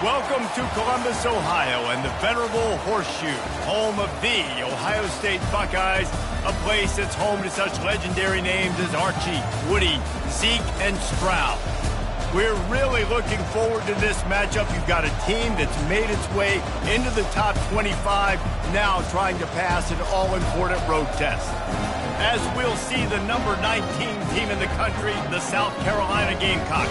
Welcome to Columbus, Ohio, and the venerable Horseshoe, home of the Ohio State Buckeyes, a place that's home to such legendary names as Archie, Woody, Zeke, and Stroud. We're really looking forward to this matchup. You've got a team that's made its way into the top 25, now trying to pass an all-important road test. As we'll see the number 19 team in the country, the South Carolina Gamecocks,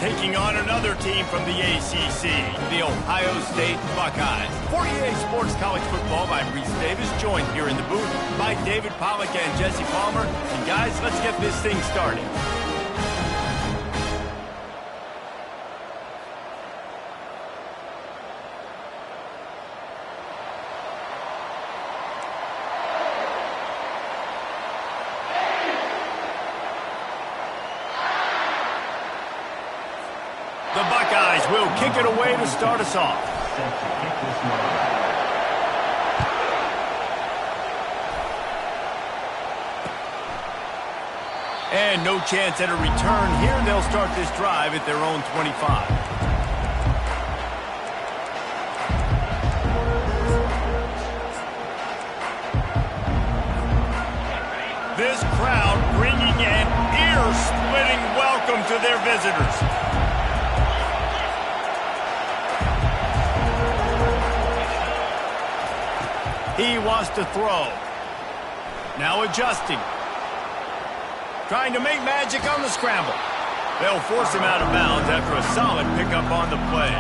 taking on another team from the ACC, the Ohio State Buckeyes. For EA Sports College Football, I'm Reese Davis, joined here in the booth by David Pollack and Jesse Palmer. And guys, let's get this thing started. The Buckeyes will kick it away to start us off. And no chance at a return here. They'll start this drive at their own 25. This crowd bringing an ear-splitting welcome to their visitors. He wants to throw. Now adjusting. Trying to make magic on the scramble. They'll force him out of bounds after a solid pickup on the play.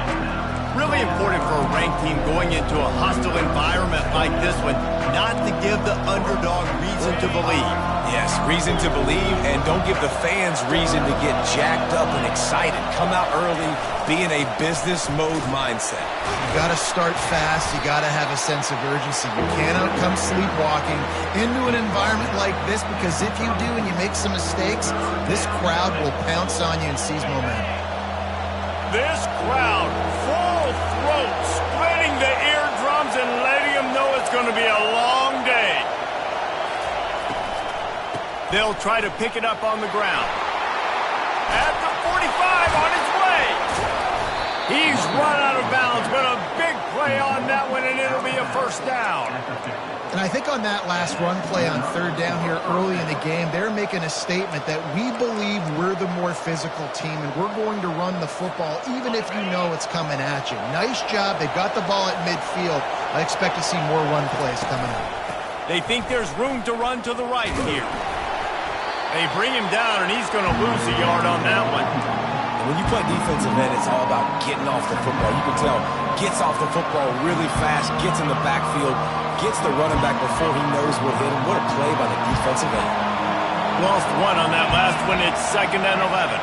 Really important for a ranked team going into a hostile environment like this one, not to give the underdog reason to believe. Yes, reason to believe, and don't give the fans reason to get jacked up and excited. Come out early, be in a business mode mindset. You got to start fast. You got to have a sense of urgency. You cannot come sleepwalking into an environment like this, because if you do and you make some mistakes, this crowd will pounce on you and seize momentum. This crowd, full throat, splitting the eardrums and letting them know it's going to be a long day. They'll try to pick it up on the ground. At the 45, on his way. He's run out of bounds, but a big play on that one, and it'll be a first down. And I think on that last run play on third down here early in the game, they're making a statement that we believe we're the more physical team, and we're going to run the football even if you know it's coming at you. Nice job. They've got the ball at midfield. I expect to see more run plays coming up. They think there's room to run to the right here. They bring him down, and he's going to lose a yard on that one. And when you play defensive end, it's all about getting off the football. You can tell, gets off the football really fast, gets in the backfield, gets the running back before he knows what hit him. What a play by the defensive end. Lost one on that last one. It's 2nd and 11.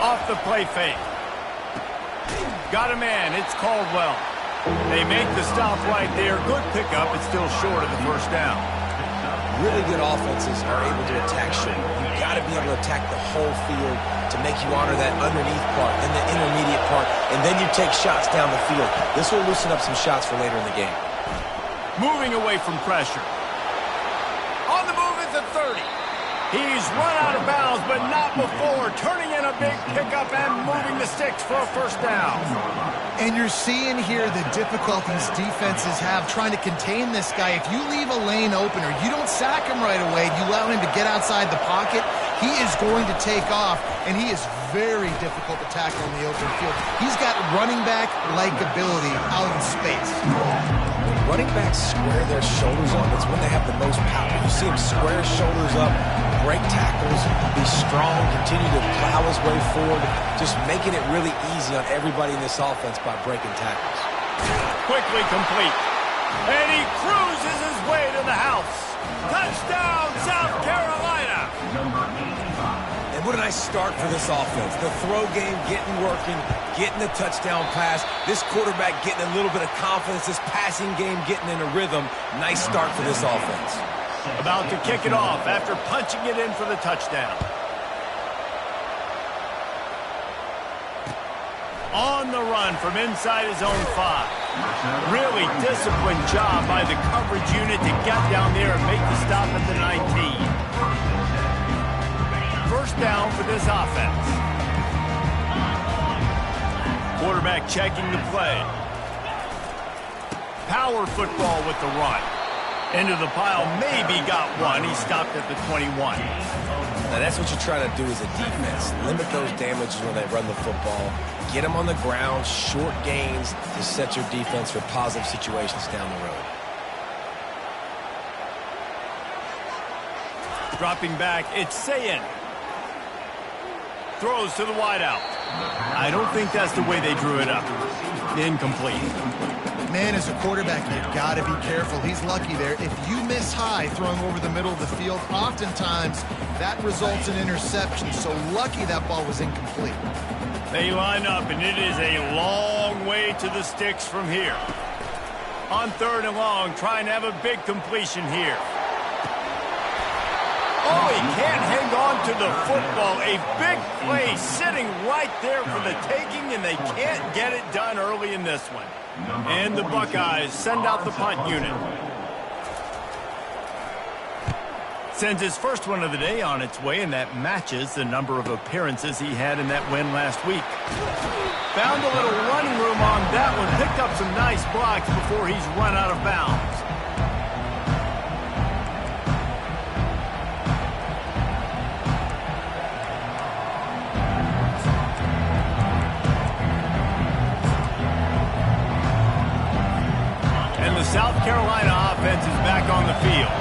Off the play fake. Got a man. It's Caldwell. They make the stop right there. Good pickup. It's still short of the first down. Really good offenses are able to attack short. You've got to be able to attack the whole field to make you honor that underneath part, then the intermediate part, and then you take shots down the field. This will loosen up some shots for later in the game. Moving away from pressure. On the move at the 30. He's run out of bounds, but not before. Turning in a big pickup and moving the sticks for a first down. And you're seeing here the difficulties defenses have trying to contain this guy. If you leave a lane open or you don't sack him right away, you allow him to get outside the pocket, he is going to take off, and he is very difficult to tackle in the open field. He's got running back-like ability out in space. Running backs square their shoulders up. It's when they have the most power. You see him square his shoulders up, break tackles, be strong, continue to plow his way forward, just making it really easy on everybody in this offense by breaking tackles. Quickly complete. And he cruises his way to the house. Touchdown, South Carolina. And what a nice start for this offense. The throw game getting working, getting the touchdown pass. This quarterback getting a little bit of confidence. This passing game getting in a rhythm. Nice start for this offense. About to kick it off after punching it in for the touchdown. On the run from inside his own 5. Really disciplined job by the coverage unit to get down there and make the stop at the 19. First down for this offense. Quarterback checking the play. Power football with the run. Into the pile, maybe got one. He stopped at the 21. Now that's what you're trying to do as a defense. Limit those damages when they run the football. Get them on the ground, short gains to set your defense for positive situations down the road. Dropping back, it's Sayin. Throws to the wideout. I don't think that's the way they drew it up. Incomplete. Man, as a quarterback, you've got to be careful. He's lucky there. If you miss high throwing over the middle of the field, oftentimes that results in interception. So lucky that ball was incomplete. They line up, and it is a long way to the sticks from here. On 3rd and long, trying to have a big completion here. Oh, he can't hang on to the football. A big play sitting right there for the taking, and they can't get it done early in this one. And the Buckeyes send out the punt unit. Sends his first one of the day on its way, and that matches the number of appearances he had in that win last week. Found a little running room on that one. Picked up some nice blocks before he's run out of bounds. South Carolina offense is back on the field.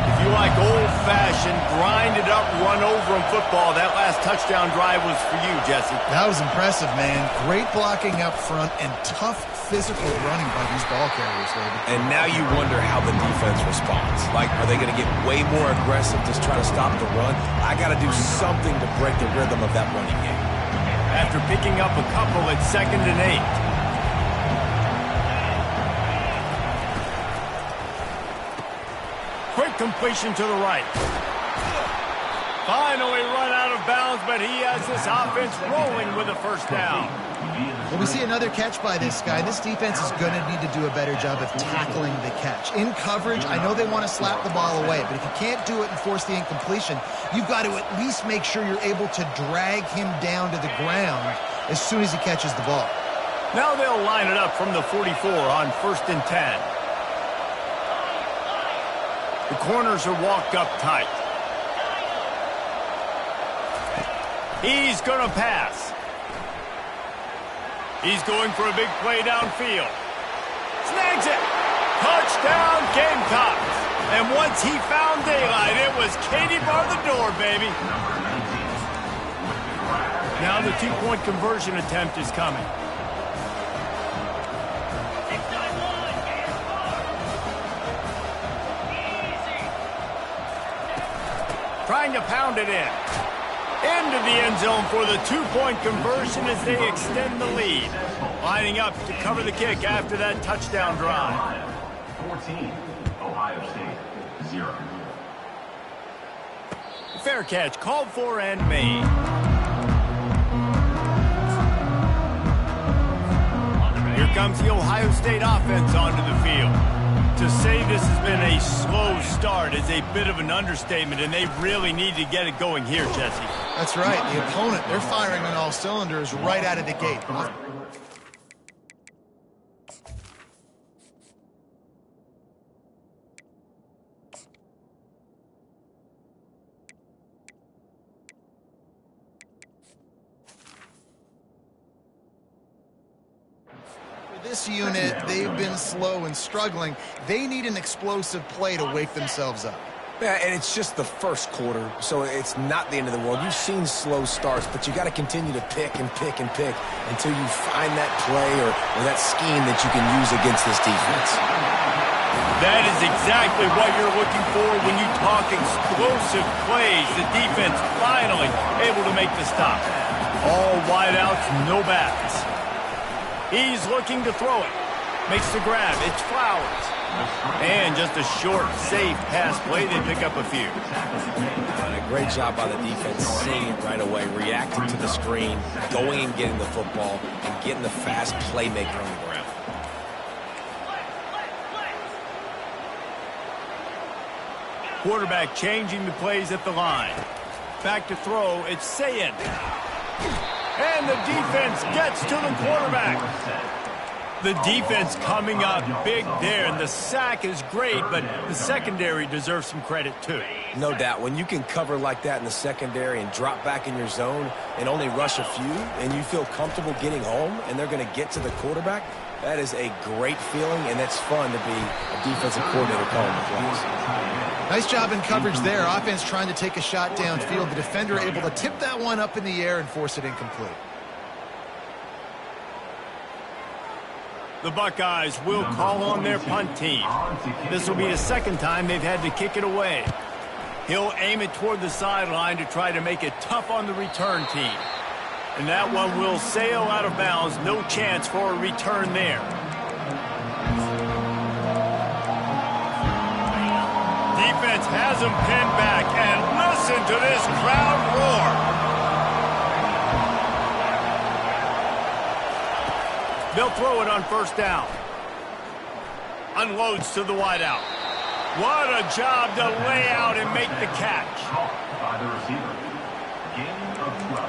If you like old-fashioned, grind-it-up, run-over-'em football, that last touchdown drive was for you, Jesse. That was impressive, man. Great blocking up front and tough physical running by these ball carriers, David. And now you wonder how the defense responds. Like, are they going to get way more aggressive to try to stop the run? I got to do something to break the rhythm of that running game. After picking up a couple at 2nd and 8. Quick completion to the right. Finally run out of bounds, but he has this offense rolling with a first down. Well, we see another catch by this guy. This defense is going to need to do a better job of tackling the catch. In coverage, I know they want to slap the ball away, but if you can't do it and force the incompletion, you've got to at least make sure you're able to drag him down to the ground as soon as he catches the ball. Now they'll line it up from the 44 on 1st and 10. The corners are walked up tight. He's going to pass. He's going for a big play downfield. Snags it. Touchdown, Gamecocks. And once he found daylight, it was Katie bar the door, baby. Now the 2-point conversion attempt is coming. Trying to pound it in. Into the end zone for the 2-point conversion as they extend the lead. Lining up to cover the kick after that touchdown drive. 14, Ohio State, 0. Fair catch called for and made. Here comes the Ohio State offense onto the field. To say this has been a slow start is a bit of an understatement, and they really need to get it going here, Jesse. That's right. The opponent, they're firing on all cylinders right out of the gate. This unit, they've been slow and struggling. They need an explosive play to wake themselves up. Yeah, and it's just the first quarter, so it's not the end of the world. You've seen slow starts, but you got to continue to pick and pick and pick until you find that play or that scheme that you can use against this defense. That is exactly what you're looking for when you talk explosive plays. The defense finally able to make the stop. All wideouts, no backs. He's looking to throw it. Makes the grab. It's Flowers. And just a short, safe pass play. They pick up a few. A great job by the defense, seeing it right away, reacting to the screen, going and getting the football, and getting the fast playmaker on the ground. quarterback changing the plays at the line. Back to throw, it's Sayin. And the defense gets to the quarterback. The defense coming up big there, and the sack is great, but the secondary deserves some credit too. No doubt. When you can cover like that in the secondary and drop back in your zone and only rush a few, and you feel comfortable getting home, and they're going to get to the quarterback, that is a great feeling, and it's fun to be a defensive coordinator calling the plays. Nice job in coverage there. Offense trying to take a shot downfield. The defender able to tip that one up in the air and force it incomplete. The Buckeyes will call on their punt team. This will be the second time they've had to kick it away. He'll aim it toward the sideline to try to make it tough on the return team. And that one will sail out of bounds. No chance for a return there. Defense has him pinned back, and listen to this crowd roar. They'll throw it on first down. Unloads to the wideout. What a job to lay out and make the catch. By the receiver. Gain of 12.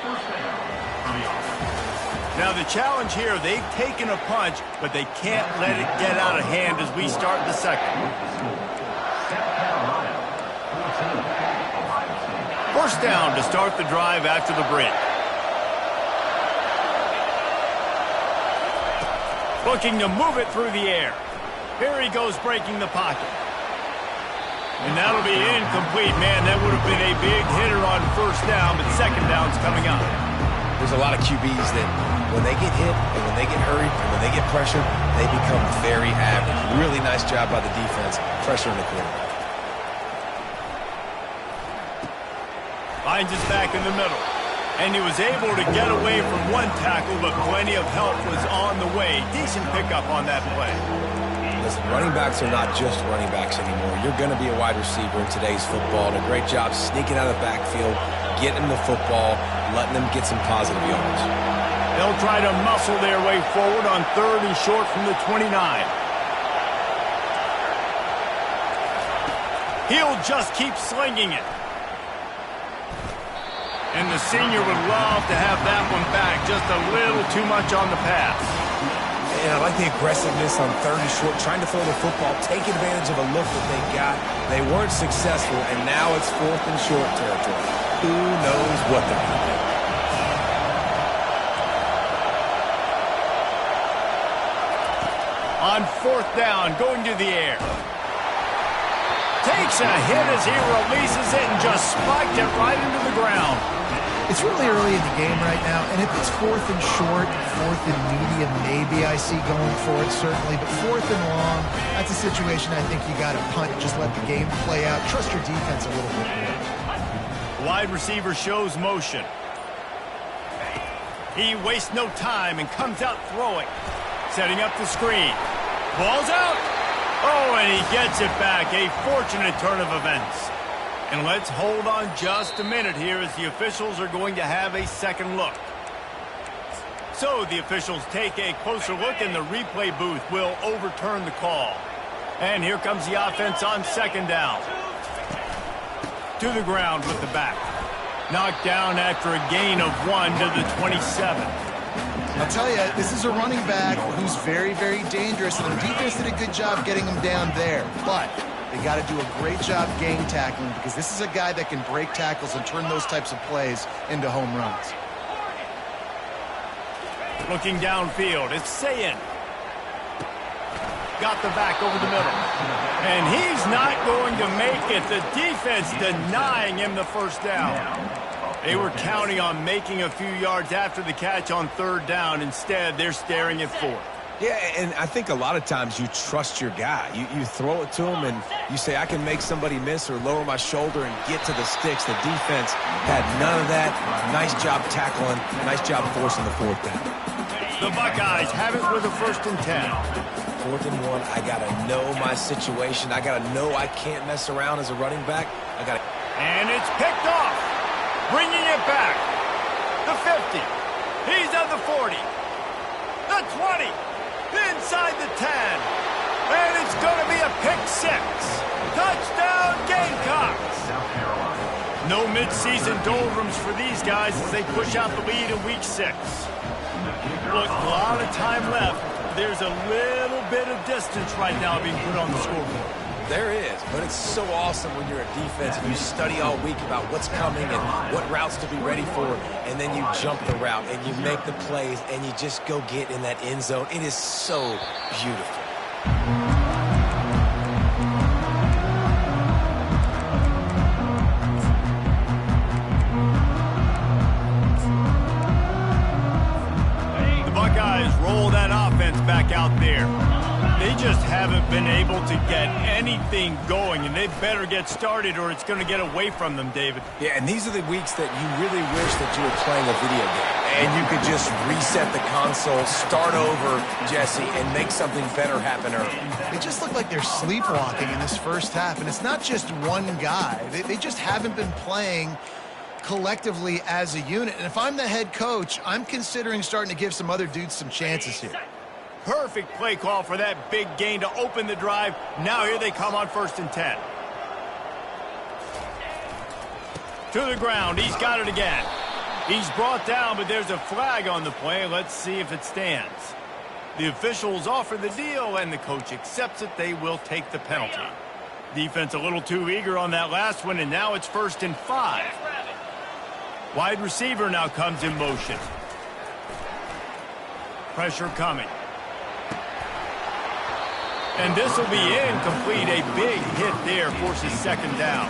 First down for the offense. Now the challenge here, they've taken a punch, but they can't let it get out of hand as we start the second. South Carolina, 14, Ohio State. First down to start the drive after the break. Looking to move it through the air. Here he goes breaking the pocket. And that'll be incomplete. Man, that would have been a big hitter on first down, but second down's coming up. There's a lot of QBs that when they get hit and when they get hurried and when they get pressured, they become very average. Really nice job by the defense pressuring the quarterback. Finds his back in the middle. And he was able to get away from one tackle, but plenty of help was on the way. Decent pickup on that play. Listen, running backs are not just running backs anymore. You're going to be a wide receiver in today's football. And a great job sneaking out of the backfield, getting the football, letting them get some positive yards. They'll try to muscle their way forward on third and short from the 29. He'll just keep slinging it. And the senior would love to have that one back. Just a little too much on the pass. And I like the aggressiveness on third and short, trying to throw the football, take advantage of a look that they got. They weren't successful, and now it's fourth and short territory. Who knows what they're going to do? On fourth down, going to the air. Takes a hit as he releases it and just spiked it right into the ground. It's really early in the game right now, and if it's fourth and short, fourth and medium, maybe I see going for it, certainly. But fourth and long, that's a situation I think you got to punt. Just let the game play out. Trust your defense a little bit more. Wide receiver shows motion. He wastes no time and comes out throwing. Setting up the screen. Ball's out. Oh, and he gets it back. A fortunate turn of events. And let's hold on just a minute here as the officials are going to have a second look. So the officials take a closer look and the replay booth will overturn the call. And here comes the offense on second down. To the ground with the back. Knocked down after a gain of 1 to the 27. I'll tell you, this is a running back who's very, very dangerous, and the defense did a good job getting him down there. But they got to do a great job game tackling because this is a guy that can break tackles and turn those types of plays into home runs. Looking downfield, it's Sayin. Got the back over the middle. And he's not going to make it. The defense denying him the first down. They were counting on making a few yards after the catch on third down. Instead, they're staring at fourth. Yeah, and I think a lot of times you trust your guy. You throw it to him and you say, I can make somebody miss or lower my shoulder and get to the sticks. The defense had none of that. Nice job tackling. Nice job forcing the fourth down. The Buckeyes have it with a 1st and 10. 4th and 1, I got to know my situation. I got to know I can't mess around as a running back. And it's picked off. Bringing it back. The 50. He's at the 40. The 20. Inside the 10. And it's going to be a pick six. Touchdown, Gamecocks. South Carolina. No midseason doldrums for these guys as they push out the lead in week 6. Look, a lot of time left. There's a little bit of distance right now being put on the scoreboard. There is, but it's so awesome when you're a defense and you study all week about what's coming and what routes to be ready for, and then you jump the route and you make the plays and you just go get in that end zone. It is so beautiful. The Buckeyes roll that offense back out there. They just haven't been able to get anything going, and they better get started or it's going to get away from them, David. Yeah, and these are the weeks that you really wish that you were playing a video game and you could just reset the console, start over, Jesse, and make something better happen early. They just look like they're sleepwalking in this first half, and it's not just one guy. They just haven't been playing collectively as a unit. And if I'm the head coach, I'm considering starting to give some other dudes some chances here. Perfect play call for that big gain to open the drive. Now here they come on 1st and 10. To the ground. He's got it again. He's brought down, but there's a flag on the play. Let's see if it stands. The officials offer the deal, and the coach accepts it. They will take the penalty. Defense a little too eager on that last one, and now it's 1st and 5. Wide receiver now comes in motion. Pressure coming. And this will be incomplete. A big hit there forces 2nd down.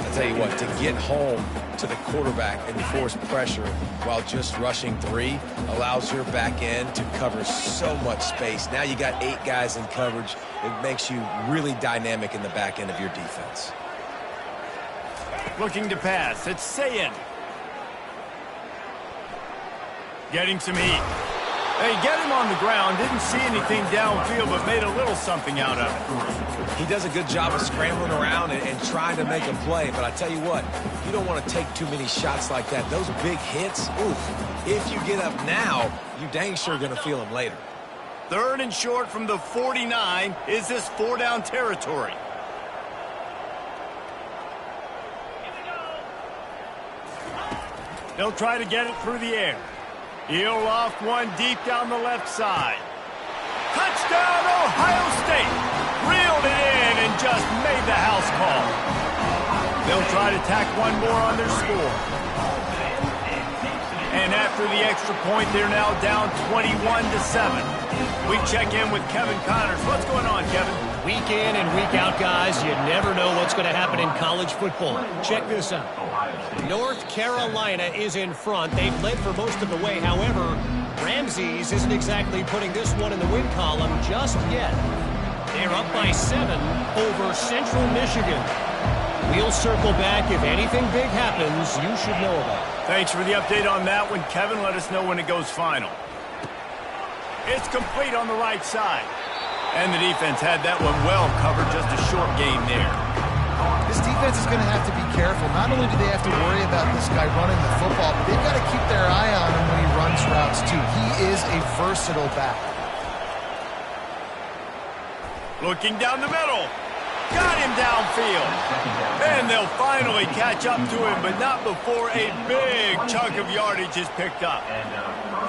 I'll tell you what, to get home to the quarterback and force pressure while just rushing 3 allows your back end to cover so much space. Now you got 8 guys in coverage. It makes you really dynamic in the back end of your defense. Looking to pass. It's Sayin. Getting some heat. They get him on the ground. Didn't see anything downfield, but made a little something out of it. He does a good job of scrambling around and trying to make a play. But I tell you what, you don't want to take too many shots like that. Those big hits, oof, if you get up now, you dang sure going to feel them later. 3rd and short from the 49. Is this 4-down territory? They'll try to get it through the air. He'll loft one deep down the left side. Touchdown, Ohio State! Reeled it in and just made the house call. They'll try to tack one more on their score. And after the extra point, they're now down 21-7. We check in with Kevin Connors. What's going on, Kevin? Week in and week out, guys, you never know what's going to happen in college football. Check this out. North Carolina is in front. They've led for most of the way. However, Ramses isn't exactly putting this one in the win column just yet. They're up by 7 over Central Michigan. We'll circle back. If anything big happens, you should know about it. Thanks for the update on that one, Kevin. Let us know when it goes final. It's complete on the right side. And the defense had that one well covered, just a short gain there. This defense is going to have to be careful. Not only do they have to worry about this guy running the football, but they've got to keep their eye on him when he runs routes, too. He is a versatile back. Looking down the middle. Got him downfield. And they'll finally catch up to him, but not before a big chunk of yardage is picked up.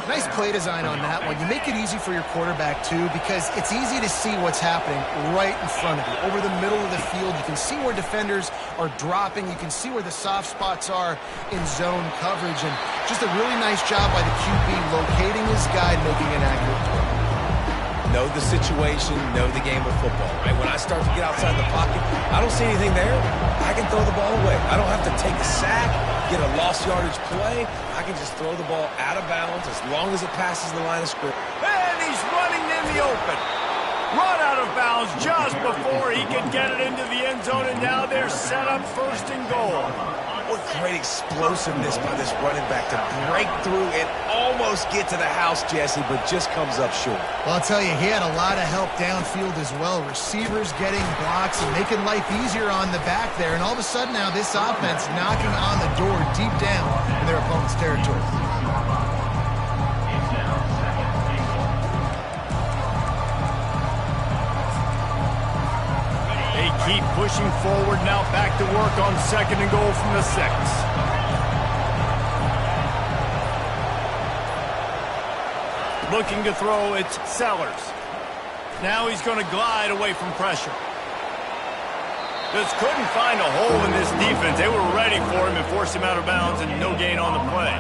Nice play design on that one. You make it easy for your quarterback, too, because it's easy to see what's happening right in front of you. Over the middle of the field, you can see where defenders are dropping. You can see where the soft spots are in zone coverage. And just a really nice job by the QB locating his guy and making an accurate throw. Know the situation, know the game of football, right? When I start to get outside the pocket, I don't see anything there. I can throw the ball away. I don't have to take a sack, get a lost yardage play. I can just throw the ball out of bounds as long as it passes the line of scrimmage. And he's running in the open. Run out of bounds just before he can get it into the end zone, and now they're set up 1st and goal. What great explosiveness by this running back to break through and almost get to the house, Jesse, but just comes up short. Well, I'll tell you, he had a lot of help downfield as well. Receivers getting blocks and making life easier on the back there. And all of a sudden now this offense knocking on the door deep down in their opponent's territory. keep pushing forward. Now back to work on 2nd and goal from the 6. Looking to throw, it's Sellers. Now he's going to glide away from pressure. Just couldn't find a hole in this defense. They were ready for him and forced him out of bounds, and no gain on the play.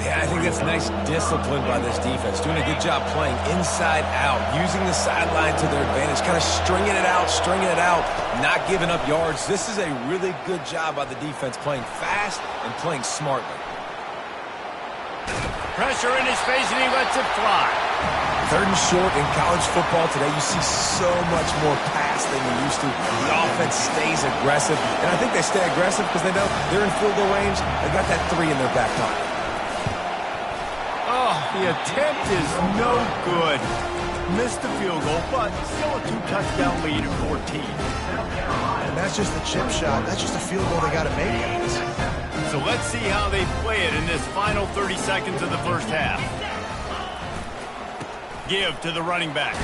Yeah, I think that's nice discipline by this defense. Doing a good job playing inside out, using the sideline to their advantage, kind of stringing it out, not giving up yards. This is a really good job by the defense, playing fast and playing smartly. Pressure in his face, and he lets it fly. 3rd and short in college football today, you see so much more pass than you used to. The offense stays aggressive, and I think they stay aggressive because they know they're in field goal range. They got that 3 in their back pocket. Oh, the attempt is no good. Missed the field goal, but still a 2-touchdown lead at 14. And that's just the chip shot. That's just a field goal they got to make, guys. So let's see how they play it in this final 30 seconds of the first half. Give to the running back.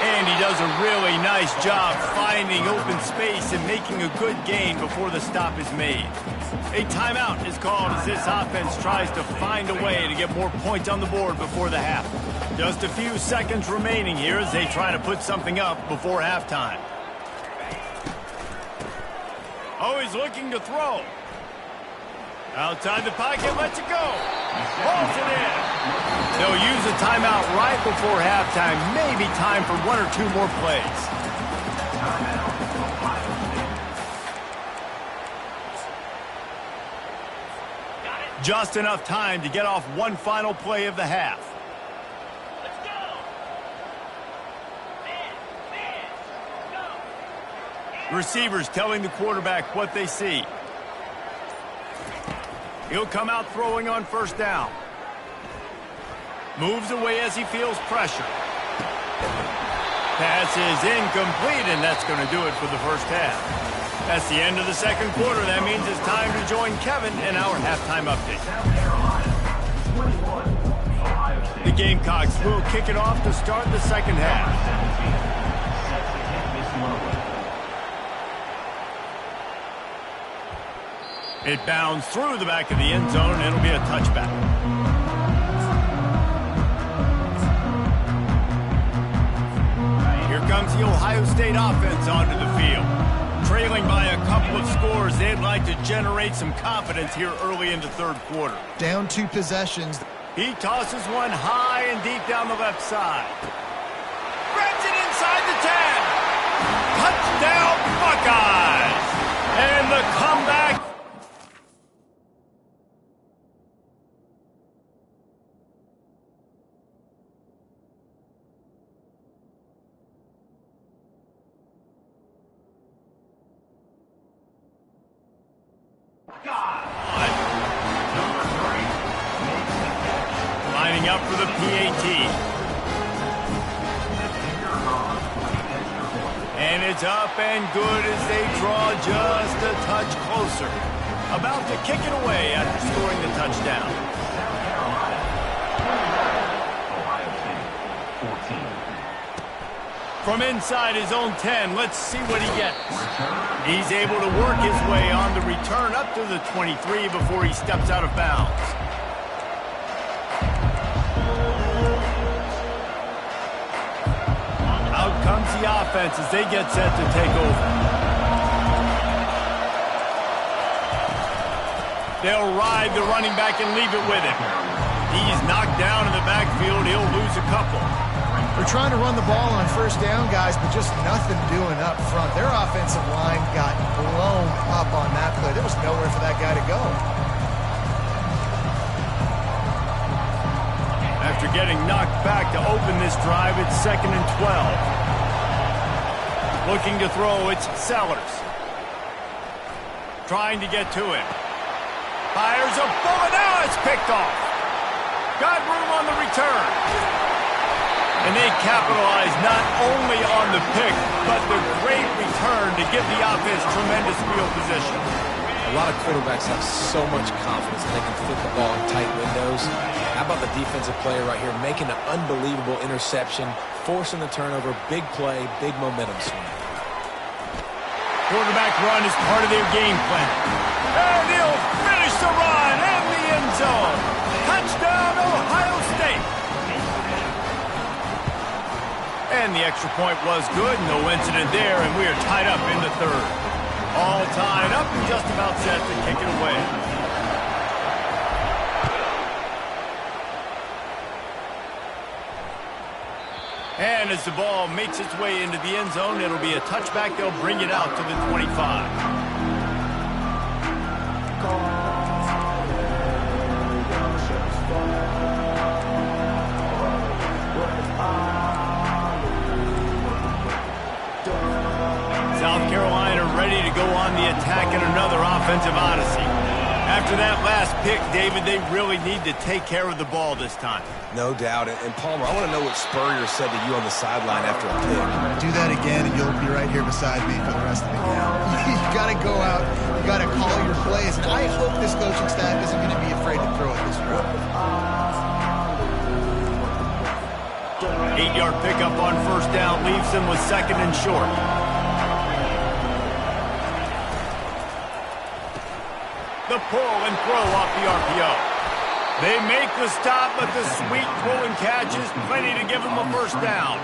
And he does a really nice job finding open space and making a good gain before the stop is made. A timeout is called as this offense tries to find a way to get more points on the board before the half. Just a few seconds remaining here as they try to put something up before halftime. Oh, he's looking to throw. Outside the pocket, lets it go. Pulls it in. They'll use a timeout right before halftime. Maybe time for 1 or 2 more plays. Just enough time to get off one final play of the half. Receivers telling the quarterback what they see. He'll come out throwing on 1st down. Moves away as he feels pressure. Pass is incomplete, and that's going to do it for the first half. That's the end of the 2nd quarter. That means it's time to join Kevin in our halftime update. The Gamecocks will kick it off to start the 2nd half. It bounds through the back of the end zone, and it'll be a touchback. Here comes the Ohio State offense onto the field. Trailing by a couple of scores, they'd like to generate some confidence here early in the 3rd quarter. Down 2 possessions. He tosses one high and deep down the left side. Grabs it inside the 10. Touchdown, Buckeyes! And the comeback. Lining up for the PAT. And it's up and good as they draw just a touch closer. About to kick it away after scoring the touchdown. From inside his own 10, let's see what he gets. He's able to work his way on the return up to the 23 before he steps out of bounds. Out comes the offense as they get set to take over. They'll ride the running back and leave it with him. He's knocked down in the backfield. He'll lose a couple. They're trying to run the ball on 1st down, guys, but just nothing doing up front. Their offensive line got blown up on that play. There was nowhere for that guy to go. After getting knocked back to open this drive, it's 2nd and 12. Looking to throw, it's Sellers. Trying to get to him. Fires a bullet. Now it's picked off. Got room on the return. And they capitalize not only on the pick, but the great return to give the offense tremendous field position. A lot of quarterbacks have so much confidence that they can flip the ball in tight windows. How about the defensive player right here making an unbelievable interception, forcing the turnover, big play, big momentum swing. Quarterback run is part of their game plan. And he'll finish the run in the end zone. Touchdown, Ohio State. And the extra point was good. No incident there, and we are tied up in the third. All tied up and just about set to kick it away. And as the ball makes its way into the end zone, it'll be a touchback. They'll bring it out to the 25. South Carolina ready to go on the attack in another offensive odyssey. After that last pick, David, they really need to take care of the ball this time. No doubt. And Palmer, I want to know what Spurrier said to you on the sideline after a pick. Do that again, and you'll be right here beside me for the rest of the game. You got to go out. You got to call your plays. And I hope this coaching staff isn't going to be afraid to throw it this route. 8-yard pickup on first down leaves them with second and short. The pull and throw off the RPO. They make the stop, but the sweet pull and catch is plenty to give them a first down.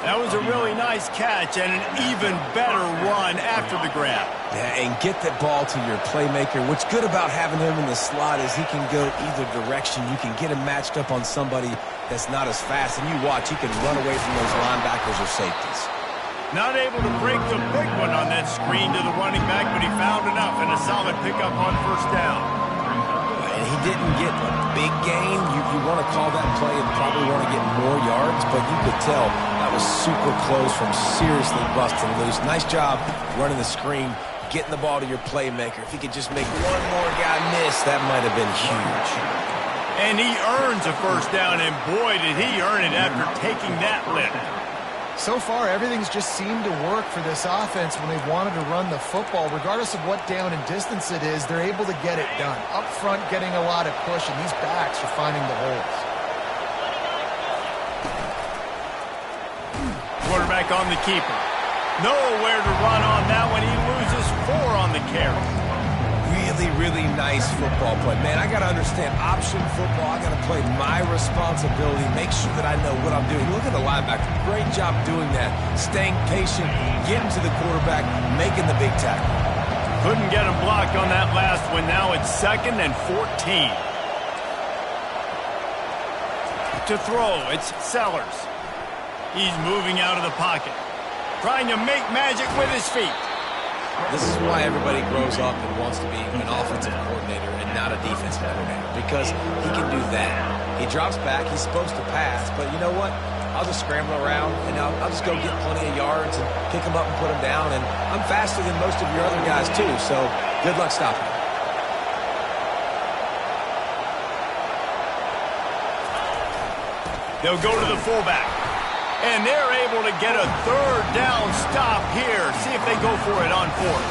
That was a really nice catch and an even better run after the grab. Yeah, and get that ball to your playmaker. What's good about having him in the slot is he can go either direction. You can get him matched up on somebody that's not as fast, and you watch, he can run away from those linebackers or safeties. Not able to break the big one on that screen to the running back, but he found enough and a solid pickup on first down. And he didn't get a big gain. You want to call that play and probably want to get more yards, but you could tell that was super close from seriously busting loose. Nice job running the screen, getting the ball to your playmaker. If he could just make one more guy miss, that might have been huge. And he earns a first down, and boy, did he earn it after taking that lift. So far, everything's just seemed to work for this offense when they wanted to run the football. Regardless of what down and distance it is, they're able to get it done. Up front, getting a lot of push, and these backs are finding the holes. Quarterback on the keeper. Nowhere to run on that one. He loses 4 on the carry. Really nice football play. Man, I got to understand option football. I got to play my responsibility, make sure that I know what I'm doing. Look at the linebacker. Great job doing that. Staying patient, getting to the quarterback, making the big tackle. Couldn't get him blocked on that last one. Now it's 2nd and 14. To throw, it's Sellers. He's moving out of the pocket, trying to make magic with his feet. This is why everybody grows up and wants to be an offensive coordinator and not a defensive coordinator, because he can do that. He drops back, he's supposed to pass, but you know what? I'll just scramble around, and I'll just go get plenty of yards and pick him up and put him down, and I'm faster than most of your other guys too, so good luck stopping him. They'll go to the fullback. And they're able to get a third down stop here. See if they go for it on 4th.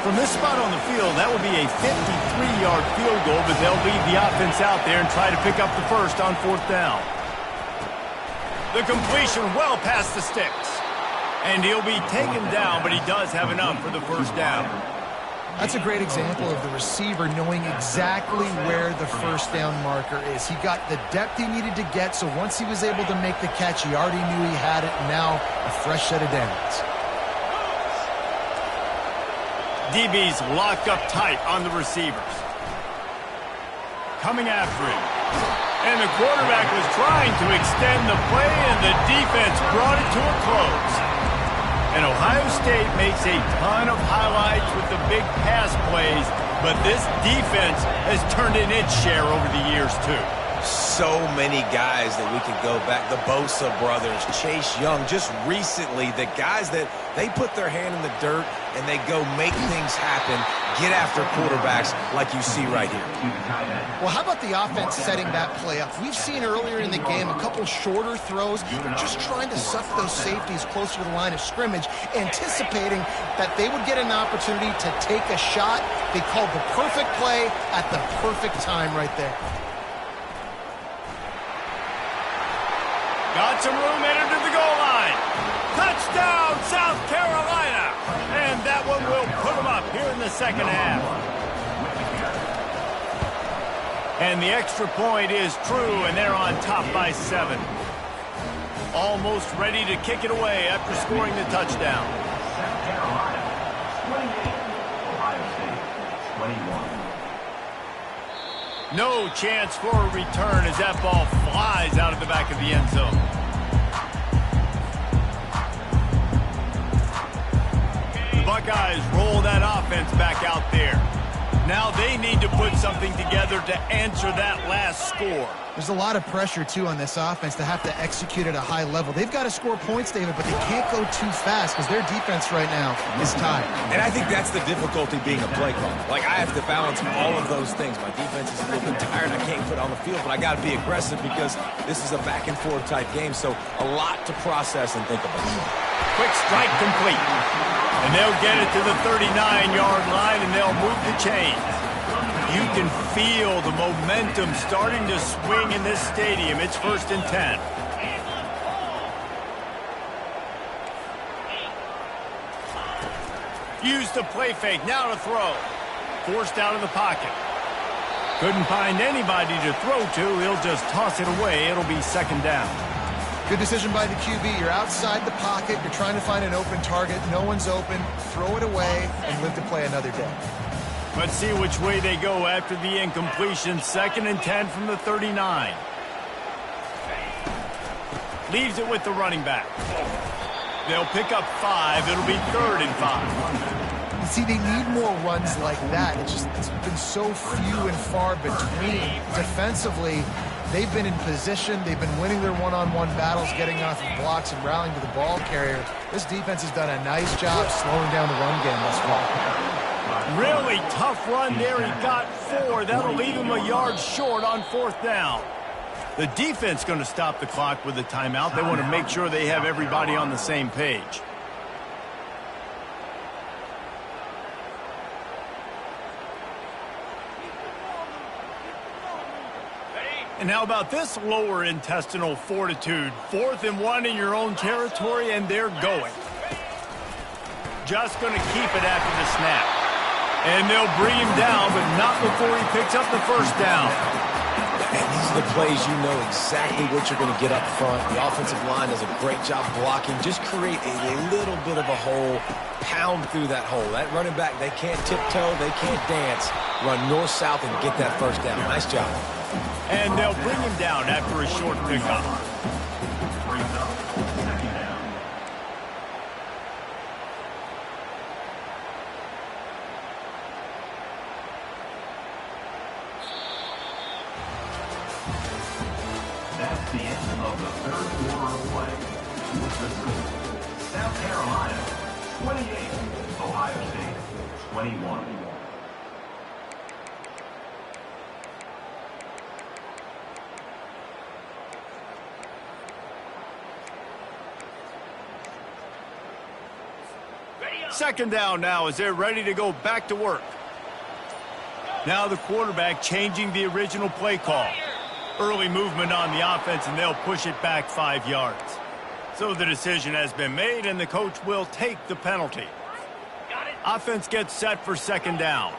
From this spot on the field, that would be a 53-yard field goal, but they'll lead the offense out there and try to pick up the first on 4th down. The completion well past the sticks. And he'll be taken down, but he does have enough for the first down. That's a great example of the receiver knowing exactly where the first down marker is. He got the depth he needed to get, so once he was able to make the catch, he already knew he had it, and now a fresh set of downs. DB's locked up tight on the receivers. Coming after him. And the quarterback was trying to extend the play, and the defense brought it to a close. And Ohio State makes a ton of highlights with the big pass plays, but this defense has turned in its share over the years, too. So many guys that we could go back. The Bosa brothers, Chase Young, just recently, the guys that they put their hand in the dirt and they go make things happen, get after quarterbacks like you see right here. Well, how about the offense setting that play up? We've seen earlier in the game a couple shorter throws, just trying to suck those safeties closer to the line of scrimmage, anticipating that they would get an opportunity to take a shot. They called the perfect play at the perfect time right there. Got some room headed to the goal line. Touchdown, South Carolina. And that one will put them up here in the second half. And the extra point is true, and they're on top by 7. Almost ready to kick it away after scoring the touchdown. South Carolina, 28. Ohio State, 21. No chance for a return as that ball flies out of the back of the end zone. The Buckeyes roll that offense back out there. Now they need to put something together to answer that last score. There's a lot of pressure, too, on this offense to have to execute at a high level. They've got to score points, David, but they can't go too fast because their defense right now is tired. And I think that's the difficulty being a play caller. Like, I have to balance all of those things. My defense is a little bit tired. I can't put it on the field, but I got to be aggressive because this is a back-and-forth type game, so a lot to process and think about. Quick strike complete. And they'll get it to the 39-yard line, and they'll move the chains. You can feel the momentum starting to swing in this stadium. It's 1st and 10. Use the play fake. Now to throw. Forced out of the pocket. Couldn't find anybody to throw to. He'll just toss it away. It'll be 2nd down. Good decision by the QB. You're outside the pocket. You're trying to find an open target. No one's open. Throw it away and live to play another day. Let's see which way they go after the incompletion. 2nd and 10 from the 39. Leaves it with the running back. They'll pick up 5. It'll be 3rd and 5. You see, they need more runs like that. It's been so few and far between. Defensively, they've been in position. They've been winning their one-on-one battles, getting off of blocks and rallying to the ball carrier. This defense has done a nice job slowing down the run game thus far. Really tough run there. He got 4. That'll leave him a yard short on 4th down. The defense going to stop the clock with a timeout. They want to make sure they have everybody on the same page. And how about this lower intestinal fortitude? 4th and 1 in your own territory, and they're going. Just going to keep it after the snap. And they'll bring him down, but not before he picks up the 1st down. And these are the plays you know exactly what you're going to get up front. The offensive line does a great job blocking. Just create a little bit of a hole, pound through that hole. That running back, they can't tiptoe, they can't dance. Run north-south and get that 1st down. Nice job. And they'll bring him down after a short pickup. Brings up 2nd down. That's the end of the 3rd quarter of play. With the score, South Carolina, 28. Ohio State, 21. Second down now as they're ready to go back to work. Now the quarterback changing the original play call. Early movement on the offense, and they'll push it back 5 yards. So the decision has been made, and the coach will take the penalty. Offense gets set for 2nd down.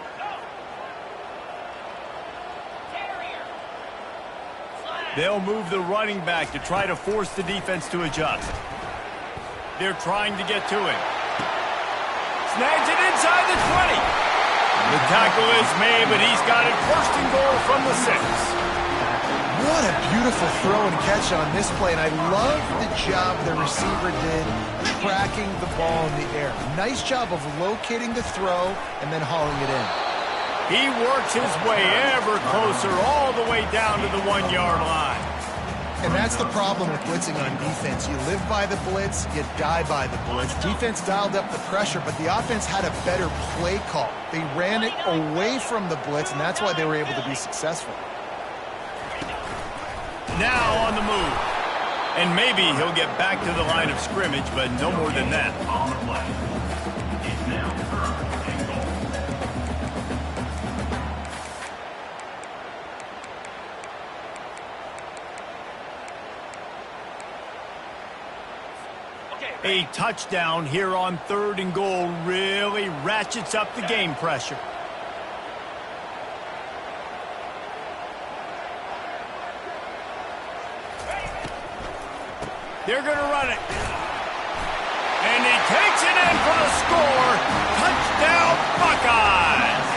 They'll move the running back to try to force the defense to adjust. They're trying to get to him. Snags it inside the 20. The tackle is made, but he's got it 1st and goal from the 6. What a beautiful throw and catch on this play, and I love the job the receiver did tracking the ball in the air. Nice job of locating the throw and then hauling it in. He works his way ever closer all the way down to the 1-yard line. And that's the problem with blitzing on defense. You live by the blitz, you die by the blitz. Defense dialed up the pressure, but the offense had a better play call. They ran it away from the blitz, and that's why they were able to be successful. Now on the move. And maybe he'll get back to the line of scrimmage, but no more than that. On the play. It's now 3rd and goal. A touchdown here on 3rd and goal really ratchets up the game pressure. They're going to run it. And he takes it in for the score. Touchdown, Buckeyes.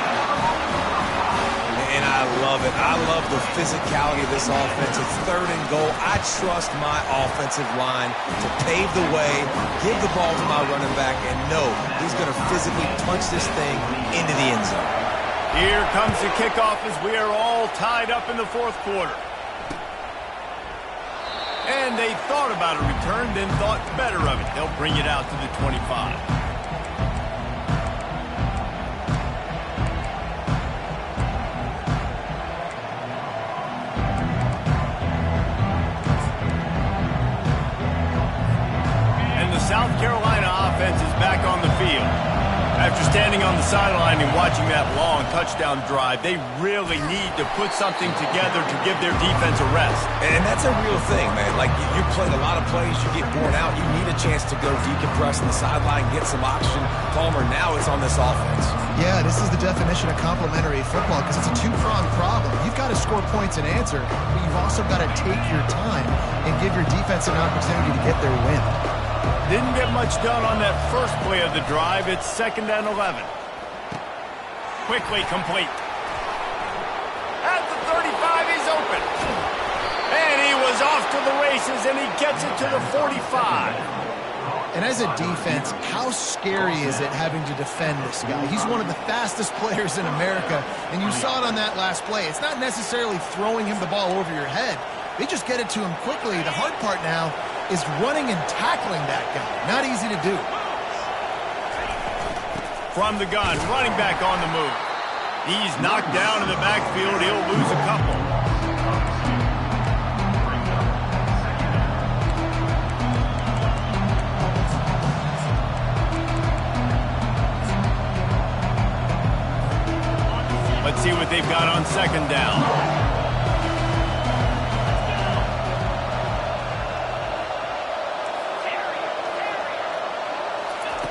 And I love it. I love the physicality of this offense. It's 3rd and goal. I trust my offensive line to pave the way, give the ball to my running back, and know he's going to physically punch this thing into the end zone. Here comes the kickoff as we are all tied up in the 4th quarter. And they thought about a return, then thought better of it. They'll bring it out to the 25. And the South Carolina offense is back on the field. After standing on the sideline and watching that long touchdown drive, they really need to put something together to give their defense a rest. And that's a real thing, man. Like, you played a lot of plays, you get worn out, you need a chance to go decompress on the sideline, get some oxygen. Palmer, now it's on this offense. Yeah, this is the definition of complementary football because it's a two-pronged problem. You've got to score points and answer, but you've also got to take your time and give your defense an opportunity to get their win. Didn't get much done on that first play of the drive. It's 2nd and 11. Quickly complete. At the 35, he's open. And he was off to the races, and he gets it to the 45. And as a defense, how scary is it having to defend this guy? He's one of the fastest players in America, and you saw it on that last play. It's not necessarily throwing him the ball over your head. They just get it to him quickly. The hard part now is running and tackling that guy. Not easy to do. From the gun, running back on the move. He's knocked down in the backfield. He'll lose a couple. Let's see what they've got on 2nd down.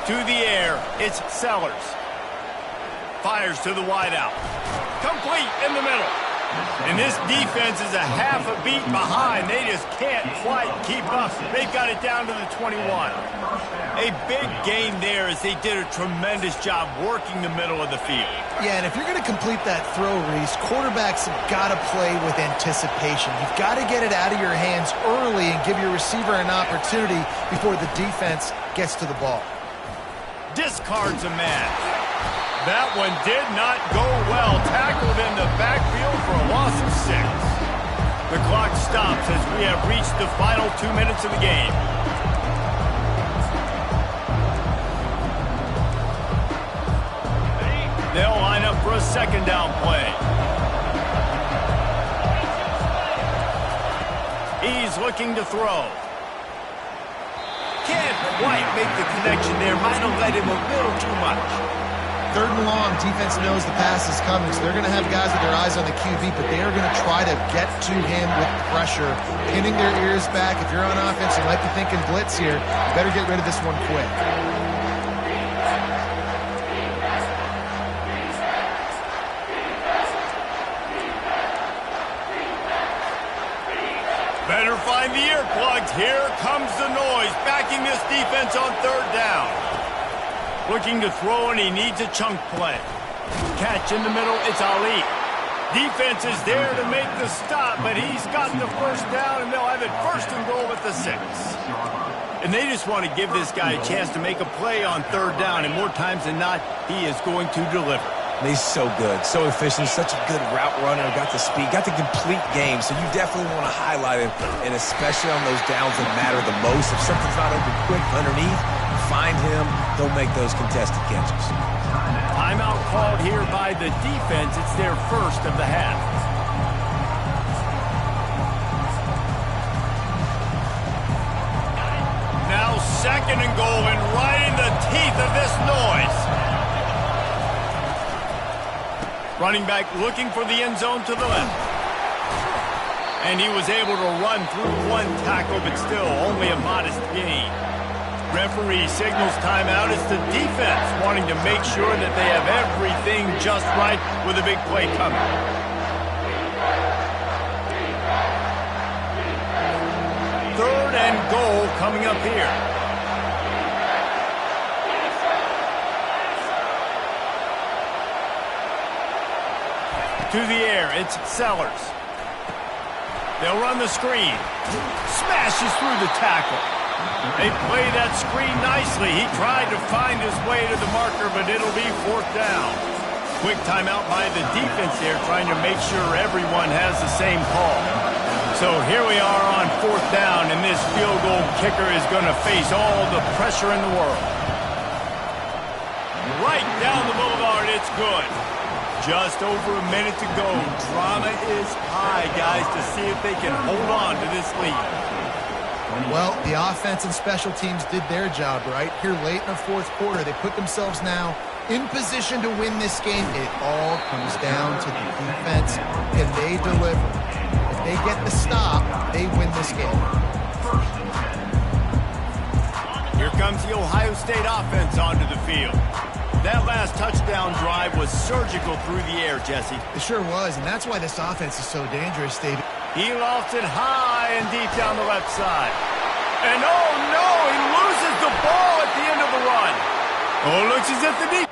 To the air, it's Sellers. Fires to the wideout. Complete in the middle. And this defense is a half a beat behind. They just can't quite keep up. They've got it down to the 21. A big gain there as they did a tremendous job working the middle of the field. Yeah, and if you're going to complete that throw, Reese, quarterbacks have got to play with anticipation. You've got to get it out of your hands early and give your receiver an opportunity before the defense gets to the ball. Discards a man. That one did not go well. Tackled in the backfield for a loss of 6. The clock stops as we have reached the final 2 minutes of the game. They'll line up for a 2nd down play. He's looking to throw. Can't quite make the connection there. Might have let him a little too much. 3rd and long, defense knows the pass is coming, so they're going to have guys with their eyes on the QB, but they are going to try to get to him with pressure, pinning their ears back. If you're on offense, you might be thinking blitz here. You better get rid of this one quick. Better find the earplugs. Here comes the noise, backing this defense on 3rd down. Looking to throw, and he needs a chunk play. Catch in the middle, it's Ali. Defense is there to make the stop, but he's got the 1st down, and they'll have it 1st and goal at the 6. And they just want to give this guy a chance to make a play on 3rd down, and more times than not, he is going to deliver. He's so good, so efficient, such a good route runner, got the speed, got the complete game, so you definitely want to highlight him, and especially on those downs that matter the most. If something's not open quick underneath, find him, he'll make those contested catches. Timeout called here by the defense. It's their 1st of the half. Now 2nd and goal, and right in the teeth of this noise. Running back looking for the end zone to the left. And he was able to run through one tackle, but still only a modest gain. Referee signals timeout. It's the defense wanting to make sure that they have everything just right with a big play coming. Third and goal coming up here. To the air, it's Sellers. They'll run the screen. Smashes through the tackle. They play that screen nicely. He tried to find his way to the marker, but it'll be fourth down. Quick timeout by the defense here, trying to make sure everyone has the same call. So here we are on fourth down, and this field goal kicker is going to face all the pressure in the world. Right down the boulevard, it's good. Just over a minute to go. Drama is high, guys, to see if they can hold on to this lead. Well, the offense and special teams did their job, right? Here late in the fourth quarter, they put themselves now in position to win this game. It all comes down to the defense. Can they deliver? If they get the stop, they win this game. Here comes the Ohio State offense onto the field. That last touchdown drive was surgical through the air, Jesse. It sure was, and that's why this offense is so dangerous, David. He lofts it high and deep down the left side. And oh no, he loses the ball at the end of the run. Oh, looks as if the defense...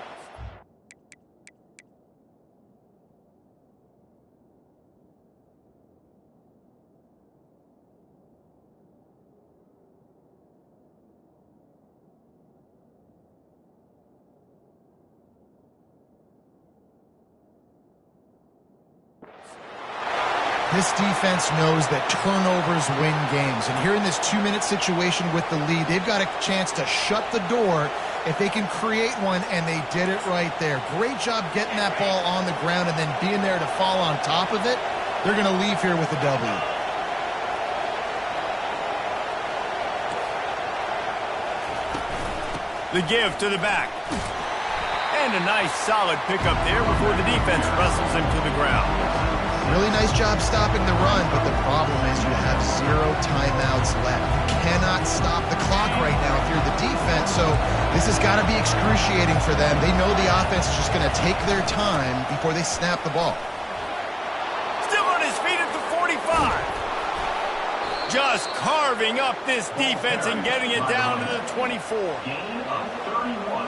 This defense knows that turnovers win games. And here in this 2-minute situation with the lead, they've got a chance to shut the door if they can create one, and they did it right there. Great job getting that ball on the ground and then being there to fall on top of it. They're going to leave here with a W. The give to the back. And a nice solid pickup there before the defense wrestles him to the ground. Really nice job stopping the run, but the problem is you have 0 timeouts left. You cannot stop the clock right now if you're the defense, so this has got to be excruciating for them. They know the offense is just going to take their time before they snap the ball. Still on his feet at the 45. Just carving up this defense and getting it down to the 24. Gain of 31.